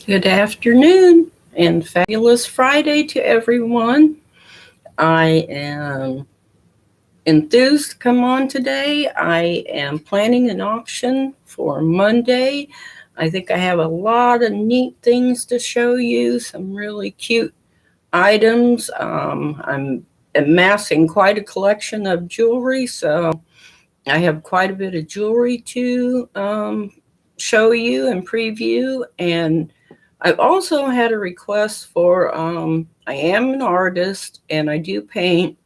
Good afternoon and fabulous Friday to everyone. I am enthused to come on today. I am planning an auction for Monday. I think I have a lot of neat things to show you, some really cute items. I'm amassing quite a collection of jewelry, so I have quite a bit of jewelry to show you and preview. And I've also had a request for, I am an artist and I do paint.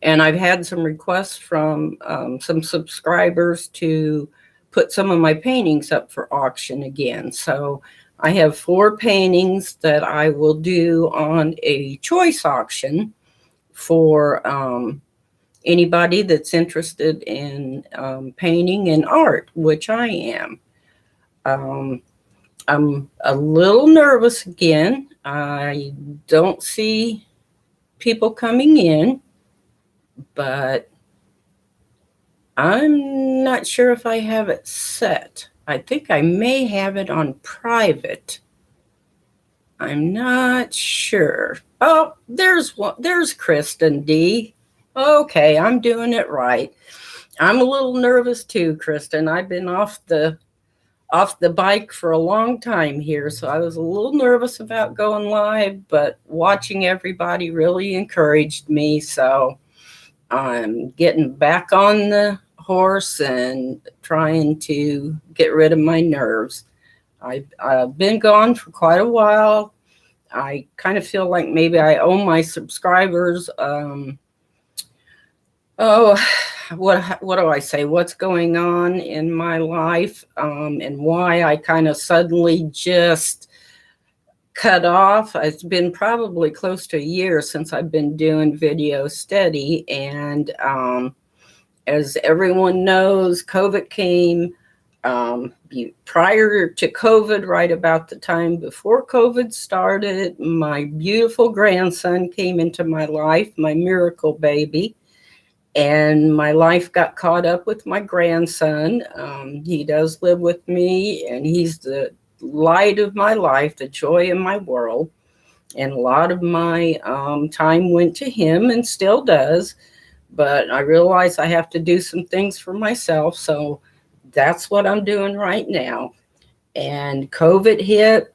And I've had some requests from some subscribers to put some of my paintings up for auction again. So I have 4 paintings that I will do on a choice auction for anybody that's interested in painting and art, which I am. Um, I'm a little nervous again. I don't see people coming in, but I'm not sure if I have it set. I think I may have it on private. I'm not sure. Oh, there's one. There's Kristen D. Okay, I'm doing it right. I'm a little nervous too, Kristen. I've been off the bike for a long time here, so I was a little nervous about going live, but watching everybody really encouraged me. So I'm getting back on the horse and trying to get rid of my nerves. I've been gone for quite a while. I kind of feel like maybe I owe my subscribers oh, what do I say? What's going on in my life, and why I kind of suddenly just cut off. It's been probably close to a year since I've been doing video steady, and as everyone knows, COVID came. Prior to COVID, right about the time before COVID started, my beautiful grandson came into my life, my miracle baby. And my life got caught up with my grandson. He does live with me, and he's the light of my life, the joy in my world. And a lot of my time went to him and still does. But I realize I have to do some things for myself. So that's what I'm doing right now. And COVID hit.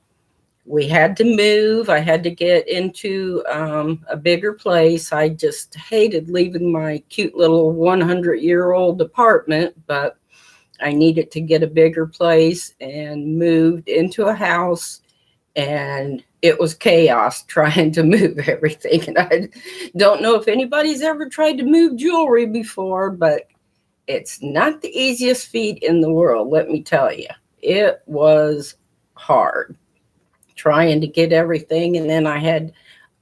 We had to move. I had to get into a bigger place. I just hated leaving my cute little 100-year-old apartment, but I needed to get a bigger place and moved into a house. And it was chaos trying to move everything. And I don't know if anybody's ever tried to move jewelry before, but it's not the easiest feat in the world, let me tell you. It was hard trying to get everything, and then I had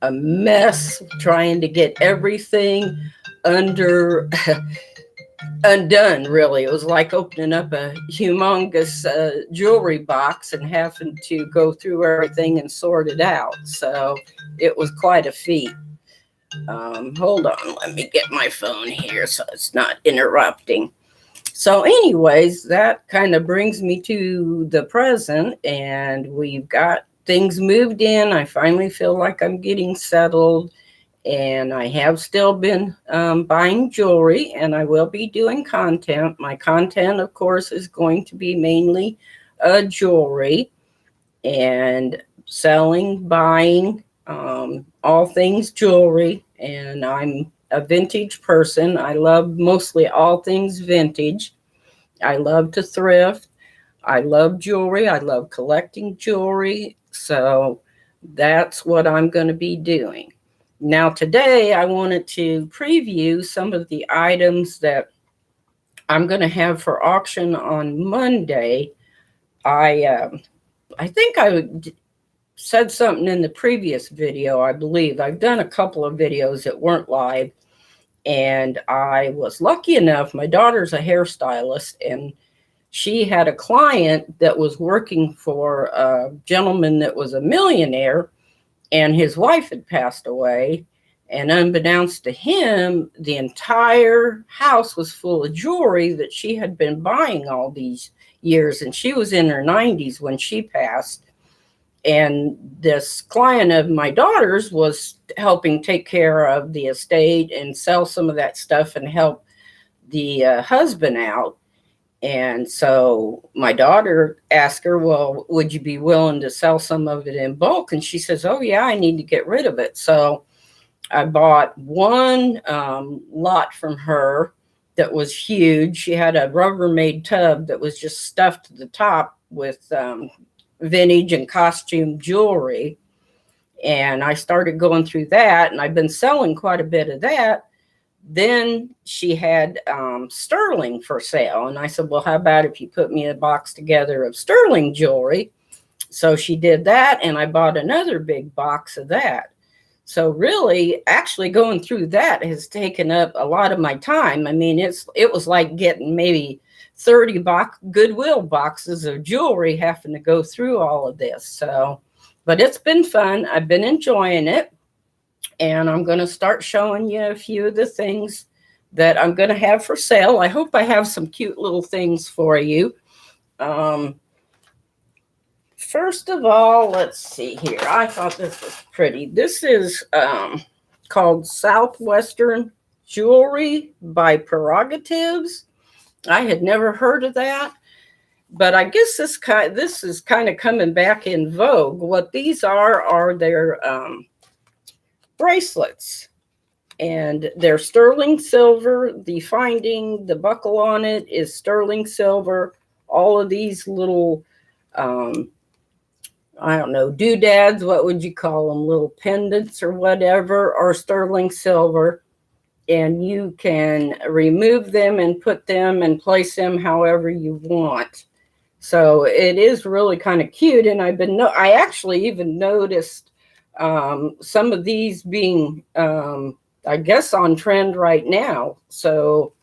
a mess trying to get everything under undone. Really, it was like opening up a humongous jewelry box and having to go through everything and sort it out. So it was quite a feat. Hold on, let me get my phone here so it's not interrupting. So anyways, that kind of brings me to the present, and we've got things moved in. I finally feel like I'm getting settled, and I have still been buying jewelry, and I will be doing content. My content, of course, is going to be mainly jewelry and selling, buying, all things jewelry. And I'm a vintage person. I love mostly all things vintage. I love to thrift. I love jewelry. I love collecting jewelry. So that's what I'm going to be doing. Now, today I wanted to preview some of the items that I'm going to have for auction on Monday. I think I said something in the previous video, I believe. I've done a couple of videos that weren't live, and I was lucky enough. My daughter's a hairstylist, and she had a client that was working for a gentleman that was a millionaire, and his wife had passed away. And unbeknownst to him, the entire house was full of jewelry that she had been buying all these years. And she was in her 90s when she passed. And this client of my daughter's was helping take care of the estate and sell some of that stuff and help the husband out. And so my daughter asked her, well, would you be willing to sell some of it in bulk? And she says, oh, yeah, I need to get rid of it. So I bought one lot from her that was huge. She had a Rubbermaid tub that was just stuffed to the top with vintage and costume jewelry. And I started going through that, and I've been selling quite a bit of that. Then she had sterling for sale. And I said, well, how about if you put me a box together of sterling jewelry? So she did that, and I bought another big box of that. So really, actually going through that has taken up a lot of my time. I mean, it was like getting maybe 30 Goodwill boxes of jewelry, having to go through all of this. So, but it's been fun. I've been enjoying it. And I'm going to start showing you a few of the things that I'm going to have for sale. I hope I have some cute little things for you. First of all, let's see here. I thought this was pretty. This is called Southwestern Jewelry by Prerogatives. I had never heard of that, but I guess this is kind of coming back in vogue. What these are their bracelets, and they're sterling silver. The finding, the buckle on it is sterling silver. All of these little I don't know, doodads, what would you call them, little pendants or whatever, are sterling silver. And you can remove them and put them and place them however you want. So it is really kind of cute. And I actually even noticed some of these being, I guess, on trend right now. So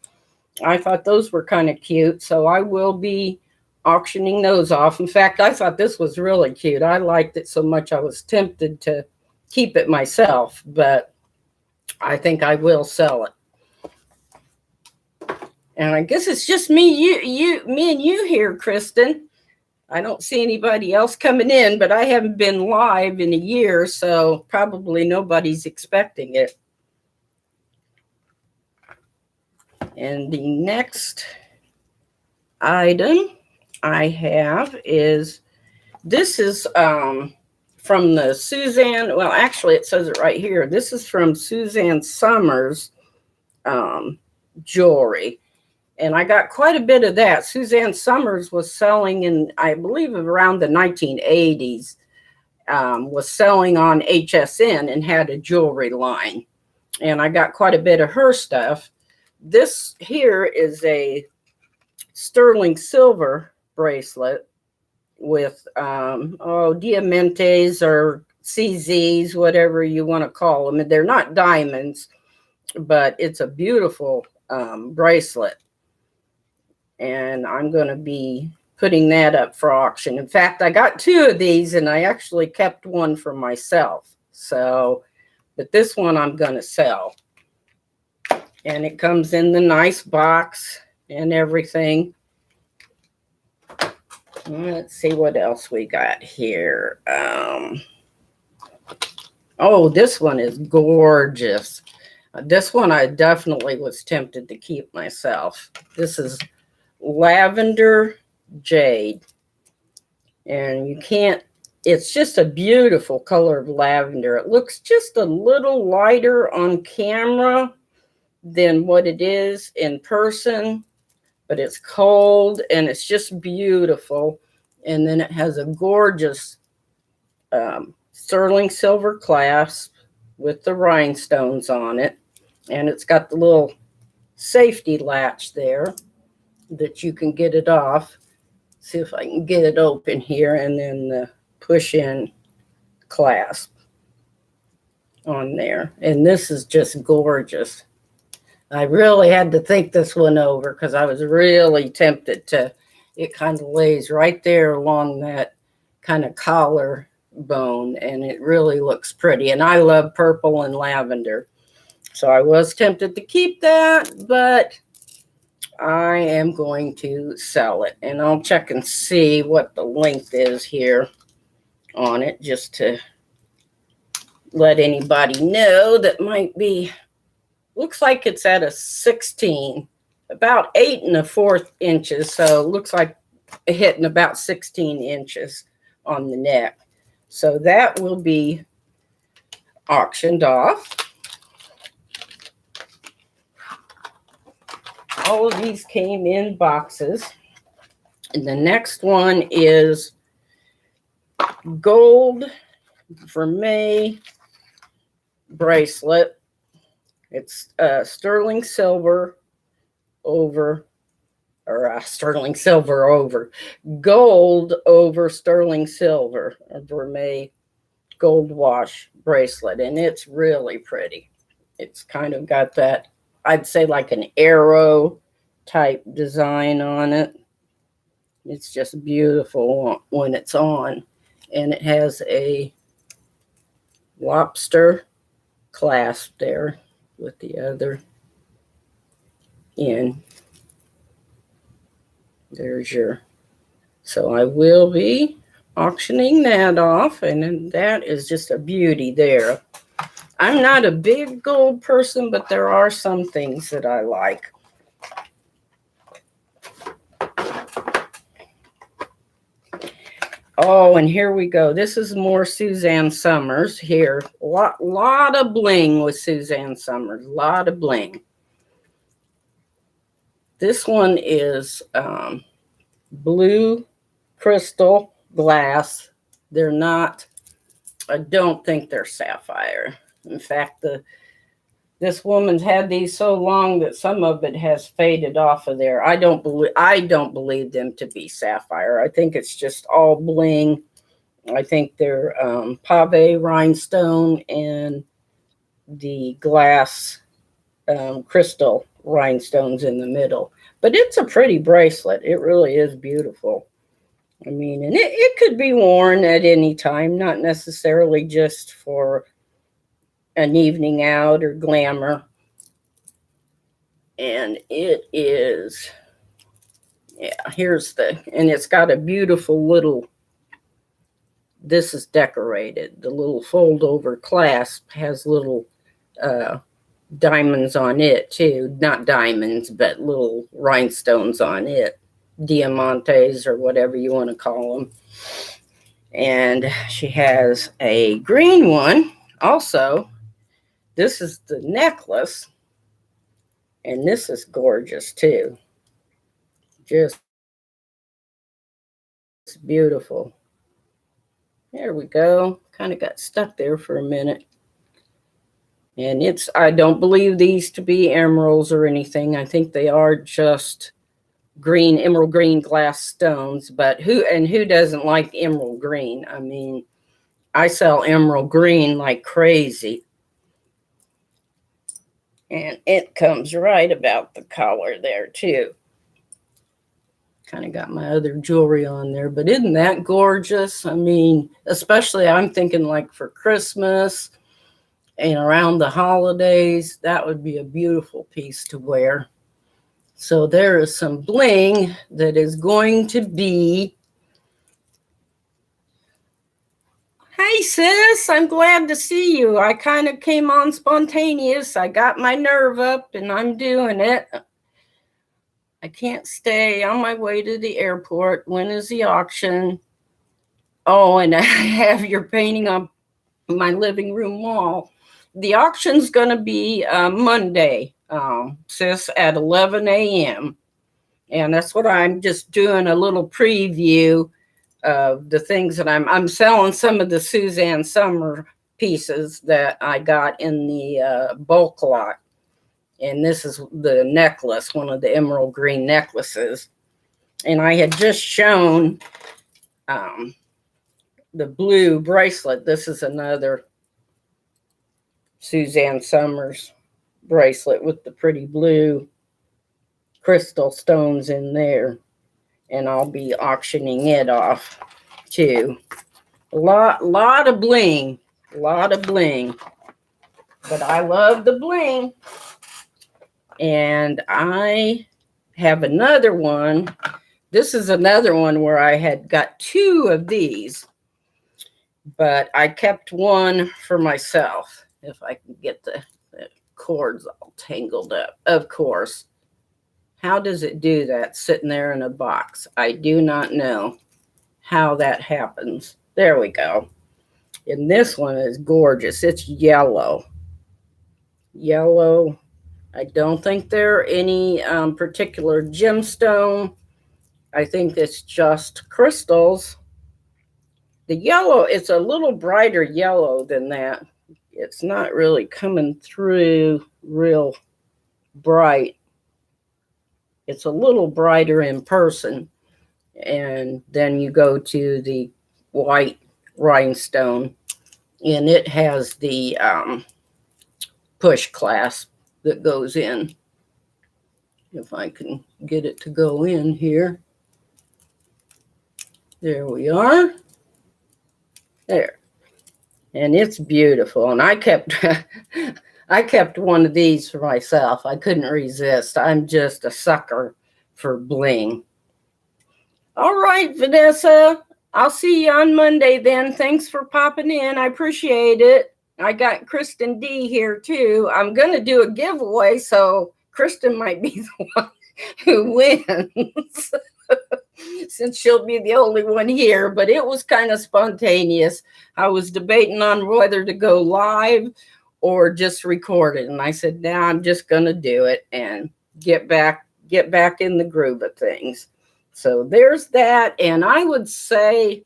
I thought those were kind of cute. So I will be auctioning those off. In fact, I thought this was really cute. I liked it so much I was tempted to keep it myself, but I think I will sell it. And I guess it's just me and you here, Kristen. I don't see anybody else coming in, but I haven't been live in a year, so probably nobody's expecting it. And the next item I have is, this is from the Suzanne, well, actually it says it right here. This is from Suzanne Summers jewelry. And I got quite a bit of that. Suzanne Summers was selling in, I believe, around the 1980s, was selling on HSN and had a jewelry line. And I got quite a bit of her stuff. This here is a sterling silver bracelet with, diamantes or CZs, whatever you want to call them. They're not diamonds, but it's a beautiful bracelet. And I'm going to be putting that up for auction. In fact, I got two of these, and I actually kept one for myself. So, but this one I'm going to sell. And it comes in the nice box and everything. Let's see what else we got here. Oh, this one is gorgeous. This one I definitely was tempted to keep myself. This is lavender jade. And you can't, it's just a beautiful color of lavender. It looks just a little lighter on camera than what it is in person, but it's cold and it's just beautiful. And then it has a gorgeous sterling silver clasp with the rhinestones on it. And it's got the little safety latch there that you can get it off. See if I can get it open here, and then the push in clasp on there. And this is just gorgeous. I really had to think this one over because I was really tempted to. It kind of lays right there along that kind of collar bone, and it really looks pretty. And I love purple and lavender. So I was tempted to keep that, but I am going to sell it. And I'll check and see what the length is here. on it, just to let anybody know that might be, looks like it's at a 16, about 8 1/4 inches. So it looks like hitting about 16 inches on the neck. So that will be auctioned off. All of these came in boxes. And the next one is gold vermeil bracelet. It's sterling silver over, or sterling silver over, gold over sterling silver, a vermeil gold wash bracelet. And it's really pretty. It's kind of got that, I'd say, like an arrow type design on it. It's just beautiful when it's on. And it has a lobster clasp there with the other end. There's your, so I will be auctioning that off, and that is just a beauty there. I'm not a big gold person, but there are some things that I like. Oh, and here we go. This is more Suzanne Summers here. Lot of bling with Suzanne Summers. A lot of bling. This one is blue crystal glass. They're not, I don't think they're sapphire. In fact, this woman's had these so long that some of it has faded off of there. I don't believe them to be sapphire. I think it's just all bling. I think they're pave rhinestone and the glass crystal rhinestones in the middle. But it's a pretty bracelet. It really is beautiful. I mean, and it could be worn at any time, not necessarily just for an evening out or glamour. And it is, yeah, here's and it's got a beautiful little, this is decorated. The little fold over clasp has little diamonds on it too. Not diamonds, but little rhinestones on it. Diamantes or whatever you want to call them. And she has a green one also. This is the necklace. And this is gorgeous too. Just beautiful. There we go. Kind of got stuck there for a minute. And it's, I don't believe these to be emeralds or anything. I think they are just green, emerald green glass stones. But who doesn't like emerald green? I mean, I sell emerald green like crazy. And it comes right about the collar there too. Kind of got my other jewelry on there, but isn't that gorgeous? I mean, especially I'm thinking like for Christmas and around the holidays, that would be a beautiful piece to wear. So there is some bling that is going to be. Hey sis, I'm glad to see you. I kind of came on spontaneous. I got my nerve up and I'm doing it. I can't stay on my way to the airport. When is the auction? Oh, and I have your painting on my living room wall. The auction's going to be Monday, sis, at 11 a.m. And that's what I'm just doing, a little preview of the things that I'm selling. Some of the Suzanne Summer pieces that I got in the bulk lot. And this is the necklace, one of the emerald green necklaces. And I had just shown the blue bracelet. This is another Suzanne Summers bracelet with the pretty blue crystal stones in there. And I'll be auctioning it off too. A lot of bling. A lot of bling. But I love the bling. And I have another one. This is another one where I had got two of these. but I kept one for myself. If I can get the cords all tangled up, of course. How does it do that sitting there in a box? I do not know how that happens. There we go. And this one is gorgeous. It's yellow. Yellow. I don't think there are any particular gemstone. I think it's just crystals. The yellow, it's a little brighter yellow than that. It's not really coming through real bright. It's a little brighter in person. And then you go to the white rhinestone, and it has the push clasp that goes in. If I can get it to go in here. There we are. There. And it's beautiful. And I kept I kept one of these for myself. I couldn't resist. I'm just a sucker for bling. All right, Vanessa. I'll see you on Monday then. Thanks for popping in. I appreciate it. I got Kristen D here too. I'm going to do a giveaway, so Kristen might be the one who wins. Since she'll be the only one here, but it was kind of spontaneous. I was debating on whether to go live or just record it, and I said, "Now I'm just going to do it and get back in the groove of things." So there's that, and I would say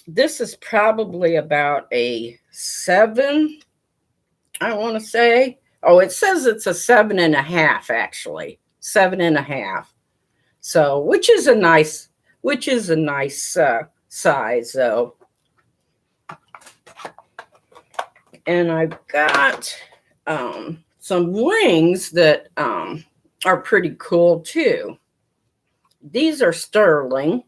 this is probably about a 7. I want to say. Oh, it says it's a 7.5 actually, 7.5. So, which is a nice size though. And I've got some rings that are pretty cool too. These are sterling,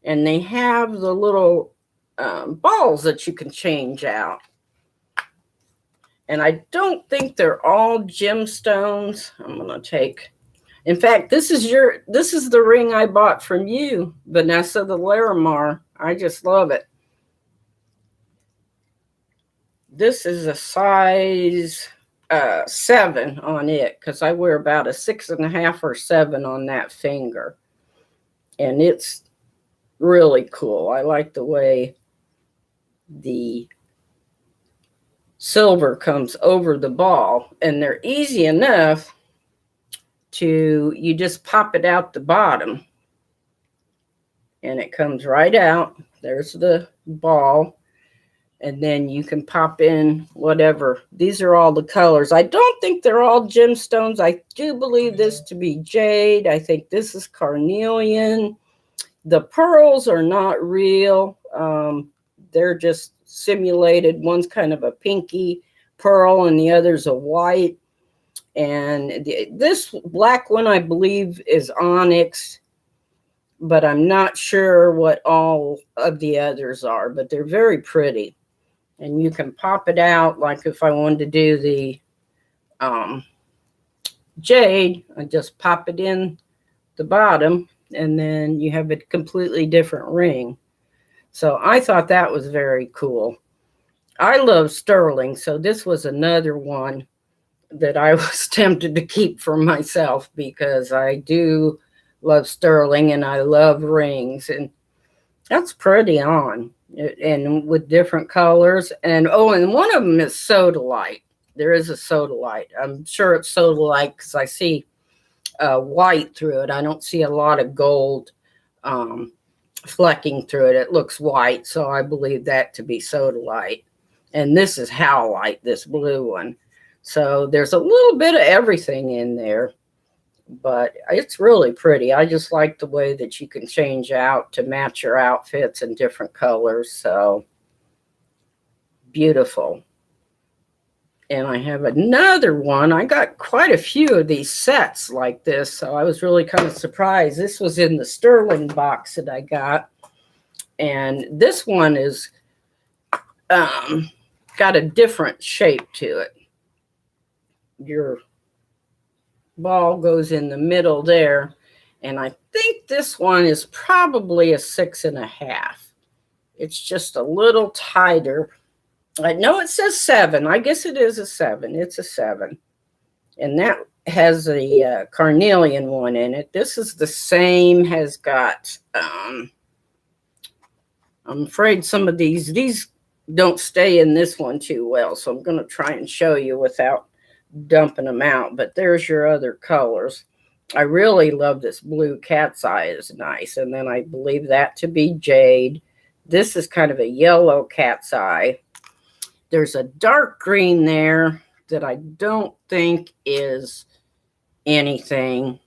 and they have the little balls that you can change out. And I don't think they're all gemstones. I'm gonna take. In fact, this is the ring I bought from you, Vanessa, the Larimar. I just love it. This is a size 7 on it, because I wear about a 6.5 or 7 on that finger. And it's really cool. I like the way the silver comes over the ball, and they're easy enough you just pop it out the bottom and it comes right out. There's the ball, and then you can pop in whatever. These are all the colors. I don't think they're all gemstones. I do believe this to be jade. I think this is carnelian. The pearls are not real. They're just simulated. One's kind of a pinky pearl and the other's a white. And this black one, I believe, is onyx, but I'm not sure what all of the others are, but they're very pretty. And you can pop it out, like if I wanted to do the jade, I just pop it in the bottom, and then you have a completely different ring. So I thought that was very cool. I love sterling, so this was another one that I was tempted to keep for myself, because I do love sterling and I love rings, and that's pretty on, and with different colors. And and one of them is sodalite. There is a sodalite. I'm sure it's sodalite because I see white through it. I don't see a lot of gold flecking through it. It looks white, so I believe that to be sodalite. And this is howlite, this blue one. So there's a little bit of everything in there, but it's really pretty. I just like the way that you can change out to match your outfits in different colors. So beautiful. And I have another one. I got quite a few of these sets like this, so I was really kind of surprised. This was in the sterling box that I got. And this one is got a different shape to it. Your ball goes in the middle there, and I think this one is probably a 6.5. It's just a little tighter. I know it says 7. I guess it is a 7. It's a 7. And that has a carnelian one in it. This is the same, has got, I'm afraid some of these don't stay in this one too well. So I'm going to try and show you without dumping them out. But there's your other colors. I really love this blue cat's eye is nice. And then I believe that to be jade. This is kind of a yellow cat's eye. There's a dark green there that I don't think is anything.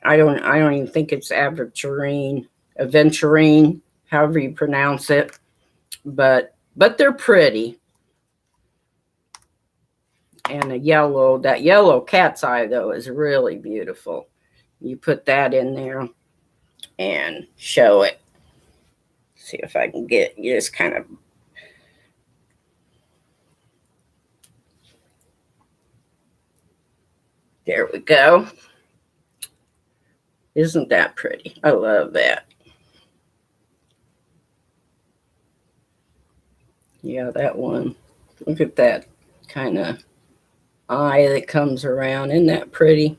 I don't even think it's aventurine, however you pronounce it. But they're pretty. And that yellow cat's eye though is really beautiful. You put that in there and show it. See if I can get you just kind of. There we go. Isn't that pretty? I love that. Yeah, that one. Look at that kind of eye that comes around. Isn't that pretty?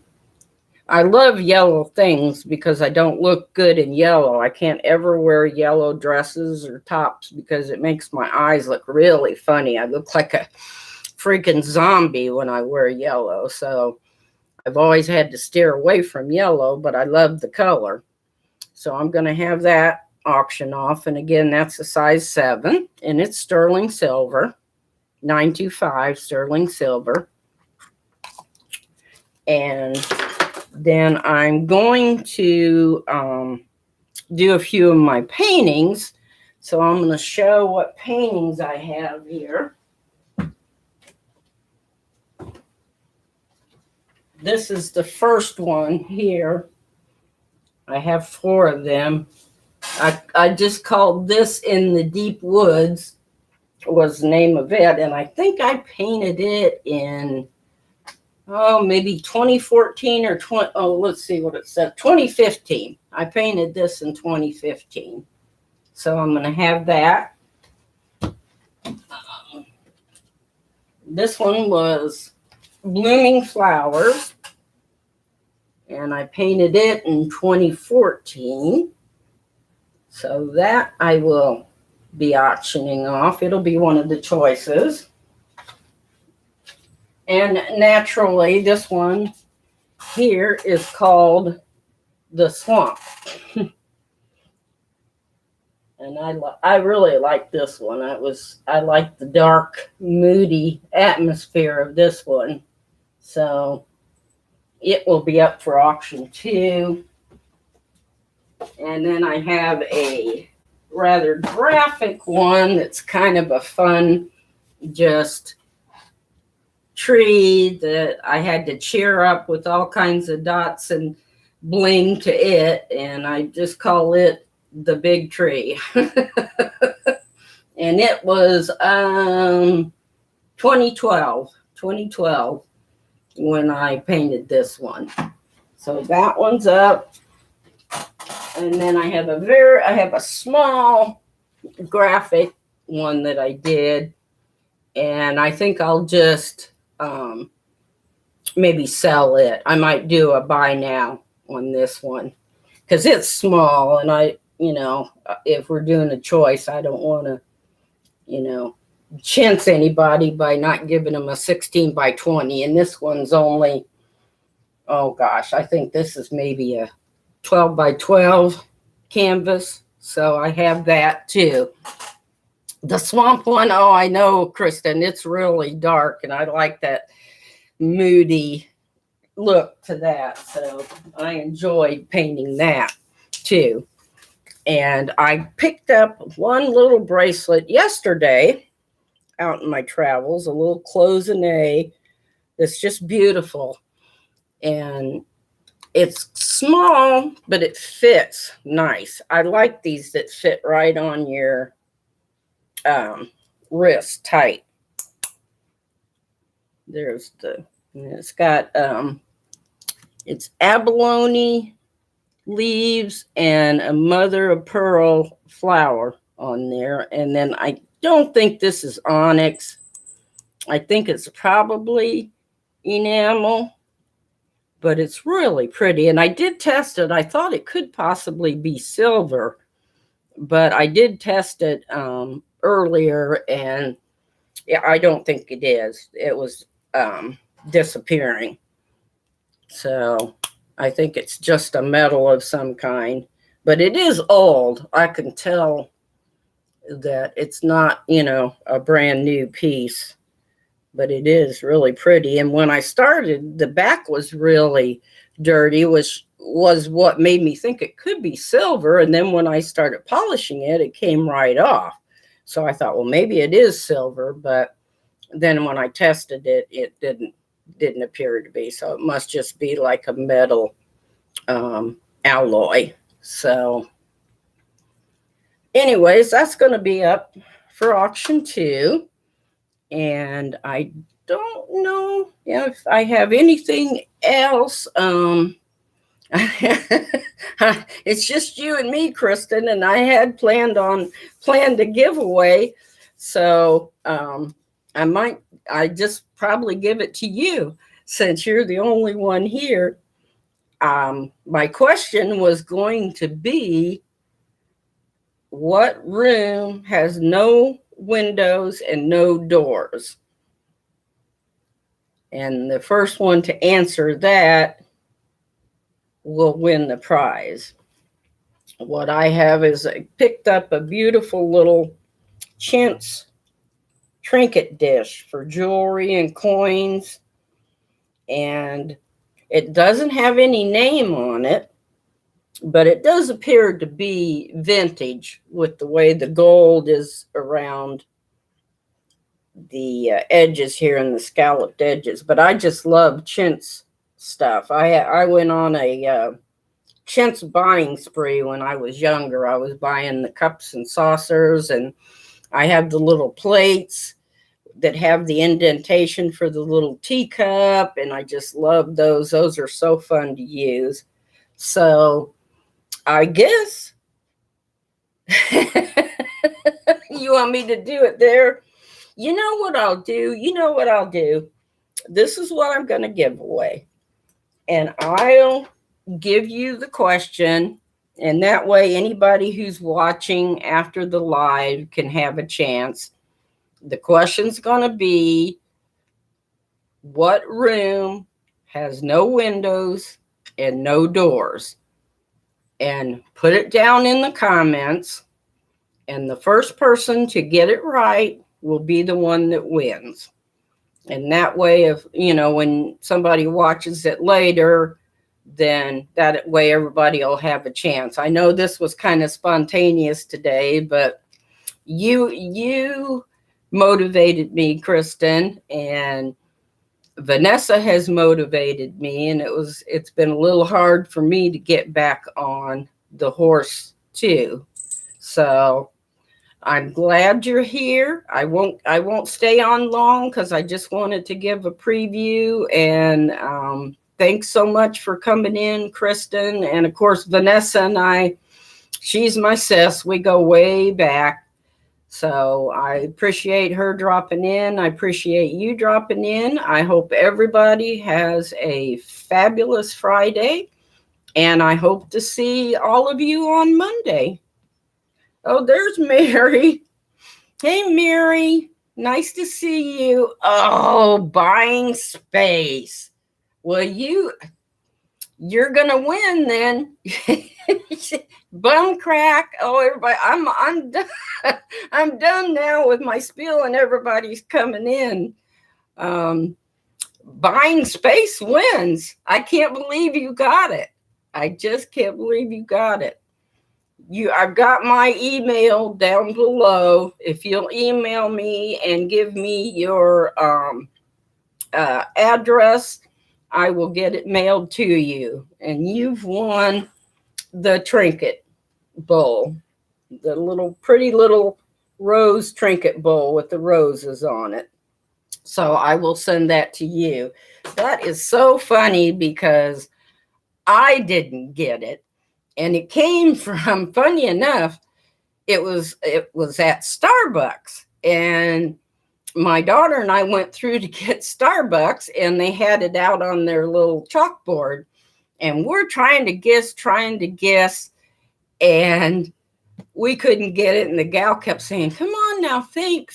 I love yellow things because I don't look good in yellow. I can't ever wear yellow dresses or tops because it makes my eyes look really funny. I look like a freaking zombie when I wear yellow. So I've always had to steer away from yellow, but I love the color. So I'm going to have that auction off. And again, that's a size 7 and it's sterling silver, 925 sterling silver. And then I'm going to do a few of my paintings. So I'm going to show what paintings I have here. This is the first one here. I have 4 of them. I just called this In the Deep Woods was the name of it. And I think I painted it in, maybe 2014 or let's see what it said. 2015. I painted this in 2015. So I'm going to have that. This one was Blooming Flowers. And I painted it in 2014. So that I will be auctioning off. It'll be one of the choices. And naturally, this one here is called The Swamp. And I really like this one. I like the dark, moody atmosphere of this one. So it will be up for auction too. And then I have a rather graphic one that's kind of a fun, just tree that I had to cheer up with all kinds of dots and bling to it. And I just call it The Big Tree. And it was 2012 when I painted this one. So that one's up. And then I have a small graphic one that I did. And I think I'll just maybe sell it. I might do a buy now on this one because it's small. And if we're doing a choice, I don't want to, chintz anybody by not giving them a 16 by 20. And this one's only, I think this is maybe a 12 by 12 canvas. So I have that too. The swamp one, I know, Kristen, it's really dark and I like that moody look to that. So I enjoyed painting that too. And I picked up one little bracelet yesterday out in my travels, a little cloisonne that's just beautiful. And it's small, but it fits nice. I like these that fit right on your wrist tight. It's got, it's abalone leaves and a mother of pearl flower on there. And then I don't think this is onyx. I think it's probably enamel, but it's really pretty. And I did test it. I thought it could possibly be silver, but I did test it earlier, and yeah, I don't think it is. It was disappearing. So I think it's just a metal of some kind, but it is old. I can tell that it's not, a brand new piece, but it is really pretty. And when I started, the back was really dirty, which was what made me think it could be silver. And then when I started polishing it, it came right off. So I thought, well, maybe it is silver, but then when I tested it, it didn't appear to be. So it must just be like a metal alloy. So anyways, that's going to be up for auction too. And I don't know if I have anything else. It's just you and me, Kristen, and I had planned a giveaway. So I just probably give it to you since you're the only one here. My question was going to be, what room has no windows and no doors? And the first one to answer that will win the prize. What I have is I picked up a beautiful little chintz trinket dish for jewelry and coins, and it doesn't have any name on it, but it does appear to be vintage with the way the gold is around the edges here and the scalloped edges. But I just love chintz stuff. I went on a chintz buying spree when I was younger. I was buying the cups and saucers, and I have the little plates that have the indentation for the little teacup, and I just love those. Those are so fun to use. So I guess you want me to do it there? You know what I'll do? This is what I'm going to give away. And I'll give you the question. And that way, anybody who's watching after the live can have a chance. The question's going to be, what room has no windows and no doors? And put it down in the comments. And the first person to get it right will be the one that wins. And that way, if when somebody watches it later, then that way everybody will have a chance. I know this was kind of spontaneous today, but you motivated me, Kristen, and Vanessa has motivated me, and it's been a little hard for me to get back on the horse too. So I'm glad you're here. I won't stay on long because I just wanted to give a preview. And thanks so much for coming in, Kristen. And of course, Vanessa and she's my sis. We go way back. So I appreciate her dropping in. I appreciate you dropping in. I hope everybody has a fabulous Friday. And I hope to see all of you on Monday. Oh, there's Mary. Hey, Mary. Nice to see you. Oh, buying space. Well, you're gonna win then. Bum crack. Oh, everybody, I'm done. I'm done now with my spiel, and everybody's coming in. Buying space wins. I can't believe you got it. I just can't believe you got it. I've got my email down below. If you'll email me and give me your address, I will get it mailed to you. And you've won the trinket bowl, the pretty little rose trinket bowl with the roses on it. So I will send that to you. That is so funny because I didn't get it. And it came from, funny enough, it was at Starbucks, and my daughter and I went through to get Starbucks, and they had it out on their little chalkboard, and we're trying to guess, and we couldn't get it. And the gal kept saying, "Come on now, think."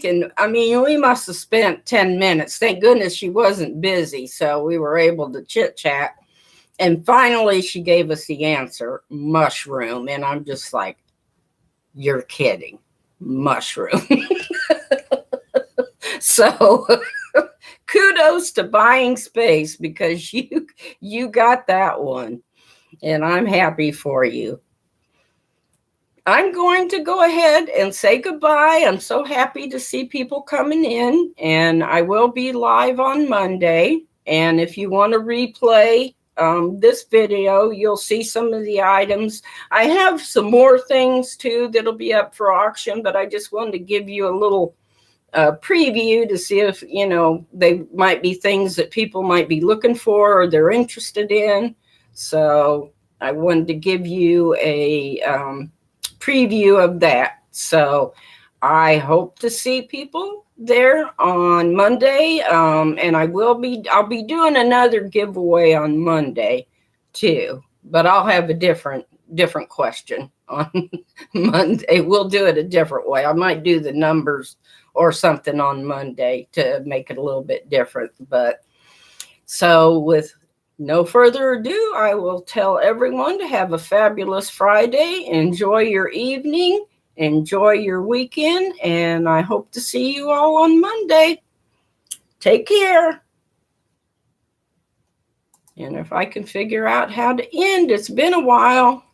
And I mean, we must have spent 10 minutes. Thank goodness she wasn't busy, so we were able to chit chat. And finally, she gave us the answer, mushroom. And I'm just like, you're kidding, mushroom. So kudos to buying space, because you got that one, and I'm happy for you. I'm going to go ahead and say goodbye. I'm so happy to see people coming in, and I will be live on Monday. And if you want to replay this video, you'll see some of the items. I have some more things too that'll be up for auction, but I just wanted to give you a little preview to see if, they might be things that people might be looking for or they're interested in. So I wanted to give you a preview of that. So I hope to see people there on Monday, and I'll be doing another giveaway on Monday too, but I'll have a different question on Monday. We'll do it a different way. I might do the numbers or something on Monday to make it a little bit different. But so with no further ado, I will tell everyone to have a fabulous Friday. Enjoy your evening. Enjoy your weekend. And I hope to see you all on Monday. Take care. And if I can figure out how to end, it's been a while.